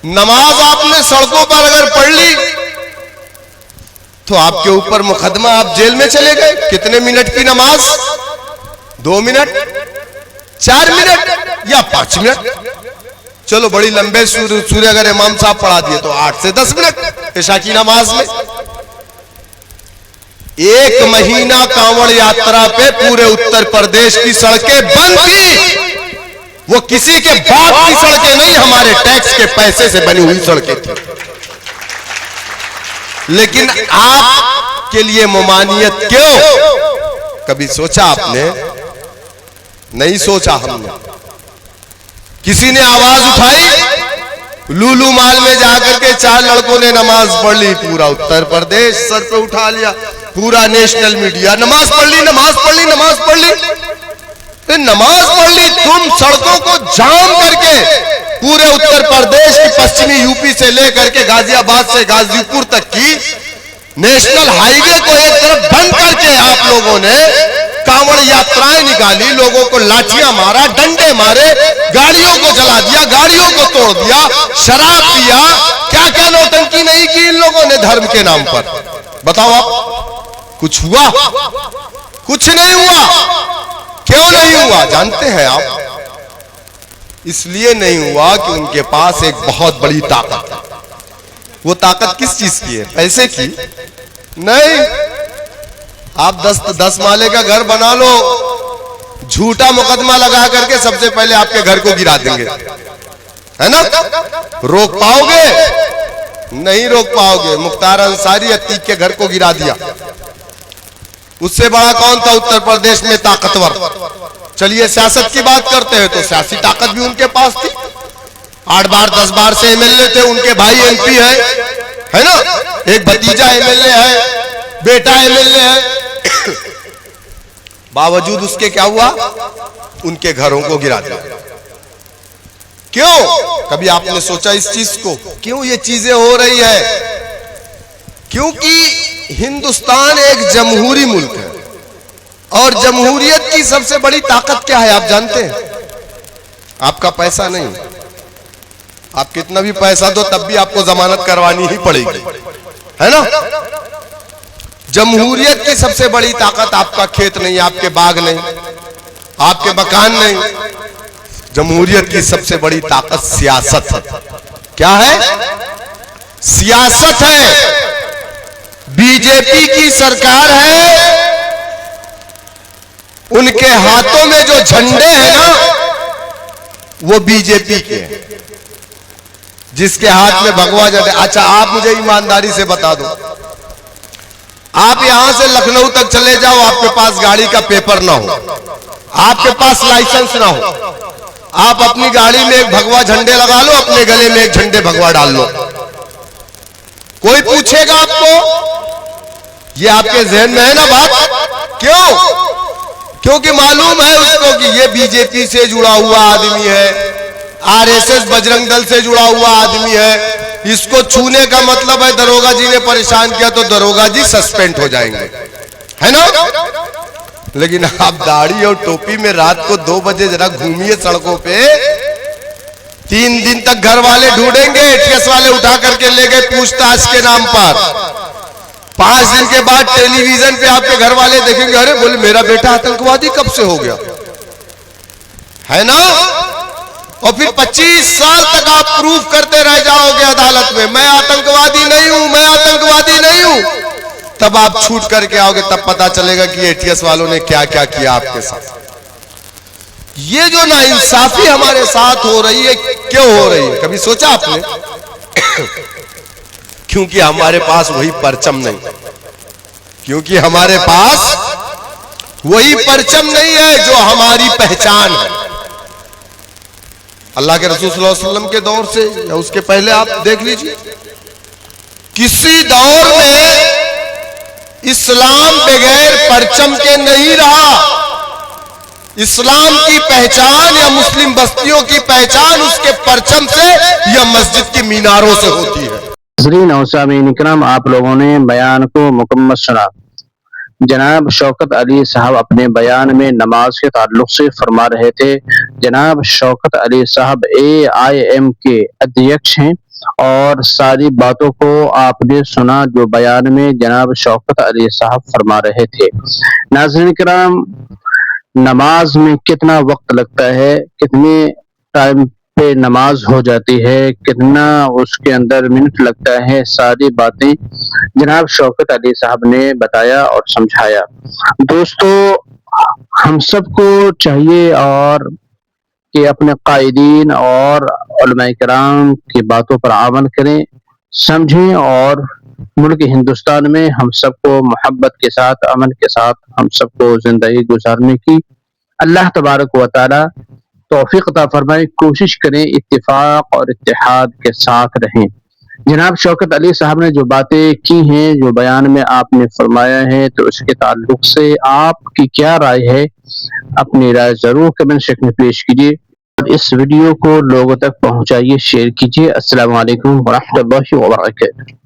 नमाज आपने सड़कों पर अगर पढ़ ली तो आपके ऊपर मुकदमा, आप जेल में चले गए। कितने मिनट की नमाज? 2 मिनट, 4 मिनट या 5 मिनट। चलो बड़ी लंबे सूर्य अगर इमाम साहब पढ़ा दिए तो 8 से 10 मिनट इशा की नमाज में। 1 महीना कांवड़ यात्रा पे पूरे उत्तर प्रदेश की सड़कें बंद थी। वो किसी के बाप की सड़कें नहीं, हमारे टैक्स के पैसे से बनी हुई सड़कें थी। लेकिन आपके लिए ममानियत क्यों? कभी सोचा आपने? नहीं सोचा हमने। किसी ने आवाज उठाई? लूलू माल में जाकर के 4 लड़कों ने नमाज पढ़ ली, पूरा उत्तर प्रदेश सर पे उठा लिया, पूरा नेशनल मीडिया नमाज पढ़ ली, नमाज पढ़ ली, नमाज पढ़ ली। नमाज पढ़ ली, तुम सड़कों को जाम करके पूरे उत्तर प्रदेश की पश्चिमी यूपी से लेकर के गाजियाबाद से गाजीपुर तक की नेशनल हाईवे को एक तरफ बंद करके आप लोगों ने कांवड़ यात्राएं निकाली, लोगों को लाठियां मारा, डंडे मारे, गाड़ियों को जला दिया, गाड़ियों को तोड़ दिया, शराब पिया, क्या क्या नौटंकी नहीं की इन लोगों ने धर्म के नाम पर। बताओ आप, कुछ हुआ? कुछ नहीं हुआ। क्यों नहीं हुआ जानते हैं आप? इसलिए नहीं हुआ कि उनके पास एक बहुत बड़ी ताकत है। वो ताकत किस चीज की है? पैसे की नहीं। आप 10 माले का घर बना लो, झूठा मुकदमा लगा करके सबसे पहले आपके घर को गिरा देंगे, है ना? रोक पाओगे? नहीं रोक पाओगे। मुख्तार अंसारी अतीक के घर को गिरा दिया। उससे बड़ा कौन था उत्तर प्रदेश में ताकतवर? चलिए सियासत की बात करते हैं तो सियासी ताकत भी उनके पास थी। 8 बार 10 बार से एमएलए थे, उनके भाई एमपी है ना? एक भतीजा एमएलए है, बेटा एमएलए है। बावजूद उसके क्या हुआ? उनके घरों को गिरा दिया। क्यों? कभी आपने सोचा इस चीज को? क्यों ये चीजें हो रही है? क्योंकि हिंदुस्तान एक जमहूरी मुल्क है और जमहूरियत की सबसे बड़ी ताकत क्या है आप जानते हैं? आपका पैसा नहीं। आप कितना भी पैसा दो तब भी आपको जमानत करवानी ही पड़ेगी, है ना? जमहूरियत की सबसे बड़ी ताकत आपका खेत नहीं, आपके बाग नहीं, आपके मकान नहीं। जमहूरियत की सबसे बड़ी ताकत सियासत है। क्या है? सियासत है। बीजेपी की सरकार है, उनके हाथों में जो झंडे हैं ना वो बीजेपी के हैं। जिसके हाथ में भगवा झंडे। अच्छा आप मुझे ईमानदारी से बता दो, आप यहां से लखनऊ तक चले जाओ, आपके पास गाड़ी का पेपर ना हो, आपके पास लाइसेंस ना हो, आप अपनी गाड़ी में एक भगवा झंडे लगा लो, अपने गले में एक झंडे भगवा डाल लो, कोई पूछेगा आपको? ये आपके जहन में है ना बात? क्यों? क्योंकि मालूम है उसको कि ये बीजेपी से जुड़ा हुआ आदमी है, आरएसएस बजरंग दल से जुड़ा हुआ आदमी है। इसको छूने का मतलब है दरोगा जी ने परेशान किया तो दरोगा जी सस्पेंड हो जाएंगे, है ना? लेकिन आप दाढ़ी और टोपी में रात को 2 बजे जरा घूमिए सड़कों पे, 3 दिन तक घर वाले ढूंढेंगे, एटीएस वाले उठा करके ले गए पूछताछ के नाम पर। 5 दिन के बाद टेलीविजन पे आपके घर वाले देखेंगे, अरे बोले मेरा बेटा आतंकवादी कब से हो गया, है ना? और फिर 25 साल तक आप प्रूफ करते रह जाओगे अदालत में, मैं आतंकवादी नहीं हूं, मैं आतंकवादी नहीं हूं। तब आप छूट करके आओगे, तब पता चलेगा कि एटीएस वालों ने क्या क्या किया आपके साथ। ये जो नाइंसाफी हमारे साथ हो रही है, क्यों हो रही है? कभी सोचा आपने? क्योंकि हमारे पास वही परचम नहीं, क्योंकि हमारे पास वही परचम नहीं है जो हमारी पहचान है। अल्लाह के रसूल सल्लल्लाहु अलैहि वसल्लम के दौर से या उसके पहले आप देख लीजिए, किसी दौर में इस्लाम बगैर परचम के नहीं रहा। इस्लाम की पहचान या मुस्लिम बस्तियों की पहचान उसके परचम से या मस्जिद की मीनारों से होती है। नाज़रीन और सामीन इकराम, आप लोगों ने बयान को मुकम्मल सुना। जनाब शौकत अली साहब अपने बयान में नमाज के ताल्लुक से फरमा रहे थे। जनाब शौकत अली साहब AIM के अध्यक्ष हैं और सारी बातों को आपने सुना जो बयान में जनाब शौकत अली साहब फरमा रहे थे। नाज़रीन किराम, नमाज में कितना वक्त लगता है, कितने टाइम पे नमाज हो जाती है, कितना उसके अंदर मिनट लगता है, सारी बातें जनाब शौकत अली साहब ने बताया और समझाया। दोस्तों, हम सबको चाहिए और कि अपने कायदीन और उलमाए किराम की बातों पर अमल करें, समझें और मुल्क हिंदुस्तान में हम सबको मोहब्बत के साथ, अमन के साथ हम सबको जिंदगी गुजारने की अल्लाह तबारक व तआला तौफीक अता फरमाए। कोशिश करें इत्तेफाक और इत्तेहाद के साथ रहें। जनाब शौकत अली साहब ने जो बातें की हैं, जो बयान में आपने फरमाया है, तो उसके ताल्लुक से आपकी क्या राय है? अपनी राय जरूर कमेंट सेक्शन में पेश कीजिए और इस वीडियो को लोगों तक पहुंचाइए, शेयर कीजिए। अस्सलाम वालेकुम व रहमतुल्लाहि व बरकातहू।